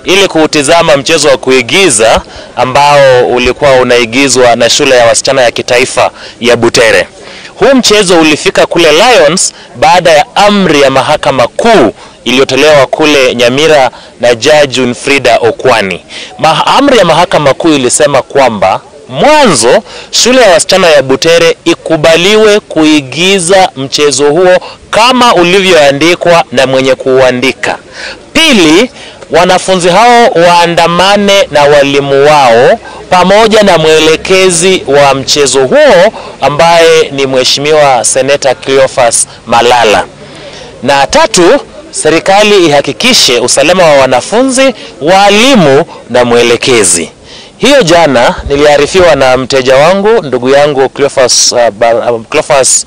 ili kuutizama mchezo wa kuigiza ambao ulikuwa unaigizwa na shule ya wasichana ya kitaifa ya Butere. Huu mchezo ulifika kule Lions baada ya amri ya mahakama kuu iliyotolewa kule Nyamira na Judge Winfrida Okwani. Amri ya mahakama kuu ilisema kwamba mwanzo shule ya wasichana ya Butere ikubaliwe kuigiza mchezo huo kama ulivyoandikwa na mwenye kuandika. Pili, wanafunzi hao waandamane na walimu wao pamoja na mwelekezi wa mchezo huo ambaye ni Mheshimiwa Seneta Cleophas Malala. Na tatu, serikali ihakikishe usalama wa wanafunzi, walimu na mwelekezi. Hiyo jana niliarifiwa na mteja wangu, ndugu yangu Cleophas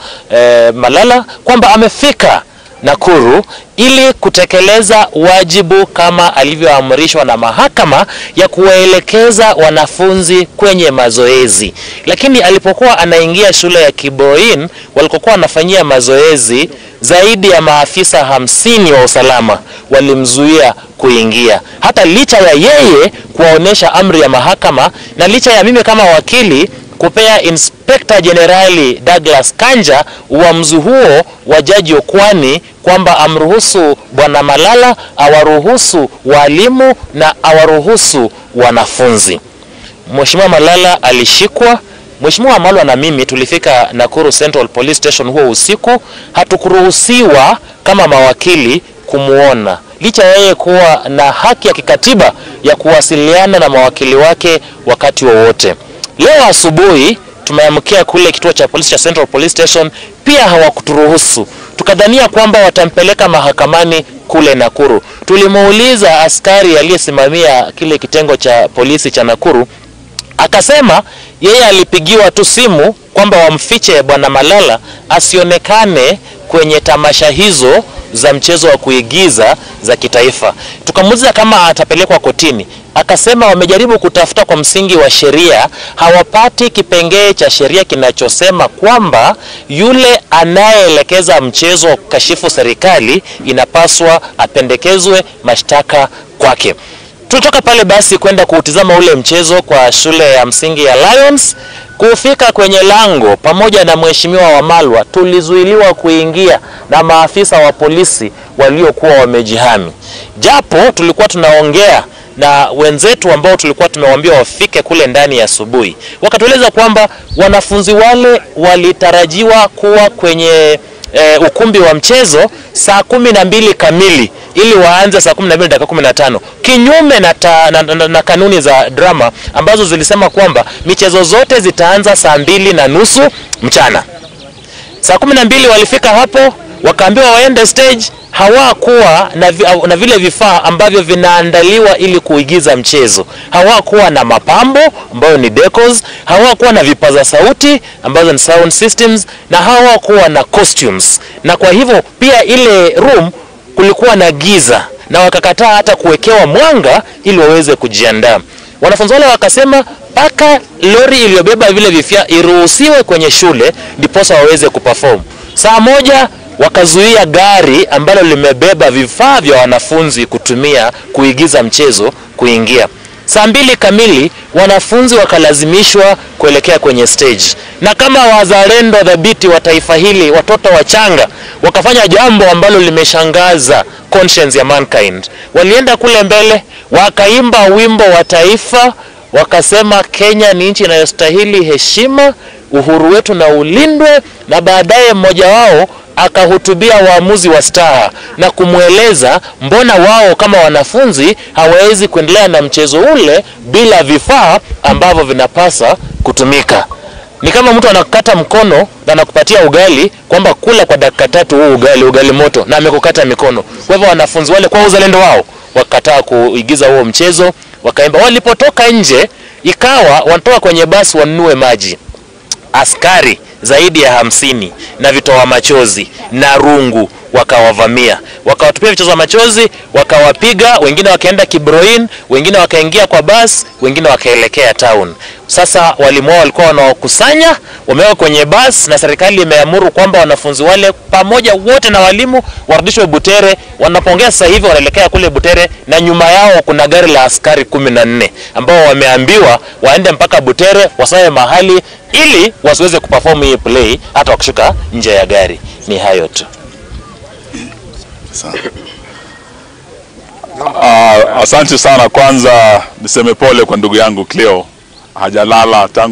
Malala kwamba amefika Nakuru ili kutekeleza wajibu kama alivyoamrishwa na mahakama ya kuwaelekeza wanafunzi kwenye mazoezi. Lakini alipokuwa anaingia shule ya Kiboin walikokuwa wanafanyia mazoezi, zaidi ya maafisa 50 wa usalama walimzuia kuingia. Hata licha ya yeye kuwaonesha amri ya mahakama na licha ya mimi kama wakili kupea Inspector Generali Douglas Kanja uamuzi huo wa Jaji Okwani kwamba amruhusu Bwana Malala, awaruhusu walimu na awaruhusu wanafunzi. Mheshimiwa Malala alishikwa. Mheshimiwa Malwa na mimi tulifika Nakuru Central Police Station huo usiku. Hatukuruhusiwa kama mawakili kumuona, licha yeye kuwa na haki ya kikatiba ya kuwasiliana na mawakili wake wakati wowote. Leo asubuhi tumeamkia kule kituo cha polisi cha Central Police Station, pia hawakuturuhusu. Tukadhania kwamba watampeleka mahakamani kule Nakuru. Tulimuuliza askari aliyesimamia kile kitengo cha polisi cha Nakuru, akasema yeye alipigiwa tu simu kwamba wamfiche Bwana Malala asionekane kwenye tamasha hizo za mchezo wa kuigiza za kitaifa. Tukamuuliza kama atapelekwa kotini. Akasema wamejaribu kutafuta kwa msingi wa sheria, hawapati kipengee cha sheria kinachosema kwamba yule anayeelekeza mchezo wa kukashifu serikali inapaswa apendekezwe mashtaka kwake. Tulitoka pale basi kwenda kuutizama ule mchezo kwa shule ya msingi ya Lions. Kufika kwenye lango pamoja na Mheshimiwa Wamalwa tulizuiliwa kuingia na maafisa wa polisi waliokuwa wamejihami. Japo tulikuwa tunaongea na wenzetu ambao tulikuwa tumewaambia wafike kule ndani ya asubuhi. Wakatueleza kwamba wanafunzi wale walitarajiwa kuwa kwenye ukumbi wa mchezo saa 12 kamili ili waanze saa 12:15, kinyume na kanuni za drama ambazo zilisema kwamba michezo zote zitaanza saa 2:30 mchana. Saa 12 walifika hapo, wakaambiwa waende stage. Hawakuwa na vile vifaa ambavyo vinaandaliwa ili kuigiza mchezo. Hawakuwa na mapambo ambayo ni decors, hawakuwa na vipaza sauti ambazo ni sound systems, na hawakuwa na costumes. Na kwa hivyo pia ile room kulikuwa na giza na wakakataa hata kuwekewa mwanga ili waweze kujiandaa. Wanafunzi wale wakasema paka lori iliyobeba vile vifaa iruhusiwe kwenye shule ndiposa waweze kuperform. Saa 1 wakazuia gari ambalo limebeba vifaa vya wanafunzi kutumia kuigiza mchezo kuingia. Saa 2 kamili wanafunzi wakalazimishwa kuelekea kwenye stage. Na kama wazalendo dhabiti wa taifa hili, watoto wachanga, wakafanya jambo ambalo limeshangaza conscience ya mankind. Walienda kule mbele, wakaimba wimbo wa taifa, wakasema Kenya ni nchi inayostahili heshima, uhuru wetu na ulindwe, na baadaye mmoja wao akahutubia waamuzi wa staha na kumweleza mbona wao kama wanafunzi hawawezi kuendelea na mchezo ule bila vifaa ambavyo vinapasa kutumika. Ni kama mtu anakukata mkono na anakupatia ugali kwamba kula kwa dakika 3 huu ugali moto, na amekukata mikono. Kwa hivyo wanafunzi wale kwa uzalendo wao wakataa kuigiza huo mchezo, wakaimba. Walipotoka nje ikawa wanatoka kwenye basi wanunue maji. Askari zaidi ya 50 na vitoa machozi na rungu wakawavamia, wakawatupia vichoza machozi, wakawapiga. Wengine wakaenda Kibroin, wengine wakaingia kwa bus, wengine wakaelekea town. Sasa walimu wao walikuwa wanawakusanya, wameweka kwenye bus, na serikali imeamuru kwamba wanafunzi wale pamoja wote na walimu warudishwe Butere. Wanapongea sasa hivi wanaelekea kule Butere, na nyuma yao kuna gari la askari 14 ambao wameambiwa waende mpaka Butere wasawe mahali ili wasiweze kuperform hii play hata wakishuka nje ya gari. Ni hayo tu. Asante sana. Kwanza niseme pole kwa ndugu yangu Cleo, hajalala tangu